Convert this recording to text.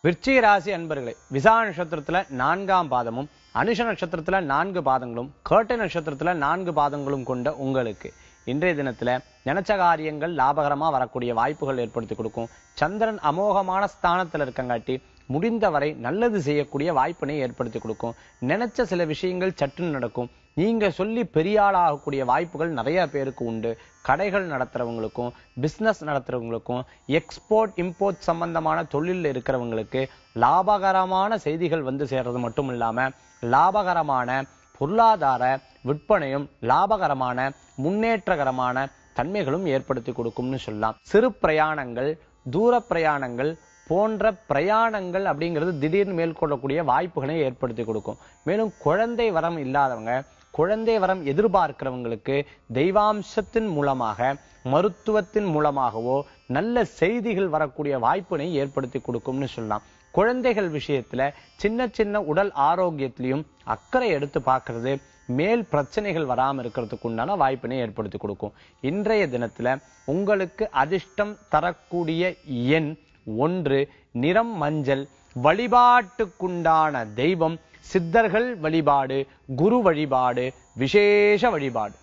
விருச்சிக ராசி அன்பர்களே, விசா நட்சத்திரத்துல 4ஆம் பாதமும் அனுஷ நட்சத்திரத்துல 4 பாதங்களும் கேட்டை நட்சத்திரத்துல 4 பாதங்களும் கொண்ட உங்களுக்கு இன்றைய தினத்துல நினைச்ச காரியங்கள் லாபகரமா வரக்கூடிய வாய்ப்புகள் ஏற்படுத்தி கொடுக்கும். சந்திரன் அமோகமான ஸ்தானத்துல இருக்கங்காட்டி முடிந்தவரை நல்லது செய்யக்கூடிய வாய்ப்பினை ஏற்படுத்தி கொடுக்கும். நினைச்ச சில விஷயங்கள் சட்டுன்னு நடக்கும். நீங்க சொல்லி பெரிய ஆளாகக்கூடிய வாய்ப்புகள் நிறைய பேருக்கு உண்டு. கடைகள் நடத்துறவங்களுக்கும் பிசினஸ் நடத்துறவங்களுக்கும் எக்ஸ்போர்ட் இம்போர்ட் சம்பந்தமான தொழில் இருக்கிறவங்களுக்கு லாபகரமான செய்திகள் வந்து சேர்றது மட்டும் இல்லாம லாபகரமான பொருளாதார விற்பனையும் லாபகரமான முன்னேற்றகரமான தன்மைகளும் ஏற்படுத்தி கொடுக்கும்னு சொல்லலாம். சிறு பிரயாணங்கள் தூர பிரயாணங்கள் போன்ற பிரயாணங்கள் அப்படிங்கிறது திடீர்னு மேற்கொள்ளக்கூடிய வாய்ப்புகளை ஏற்படுத்தி கொடுக்கும். மேலும் குழந்தை வரம் இல்லாதவங்க குழந்தை வரம் எதிர்பார்க்கிறவங்களுக்கு தெய்வாம்சத்தின் மூலமாக மருத்துவத்தின் மூலமாகவோ நல்ல செய்திகள் வரக்கூடிய வாய்ப்பினை ஏற்படுத்தி கொடுக்கும்னு சொல்லலாம். குழந்தைகள் விஷயத்துல சின்ன சின்ன உடல் ஆரோக்கியத்திலையும் அக்கறை எடுத்து பார்க்கறது மேல் பிரச்சனைகள் வராம இருக்கிறதுக்கு உண்டான வாய்ப்பினை ஏற்படுத்தி கொடுக்கும். இன்றைய தினத்துல உங்களுக்கு அதிர்ஷ்டம் தரக்கூடிய எண் 1, நிறம் மஞ்சள். வழிபாட்டுக்குண்டான தெய்வம் சித்தர்கள் வழிபாடு, குரு வழிபாடு, விசேஷ வழிபாடு.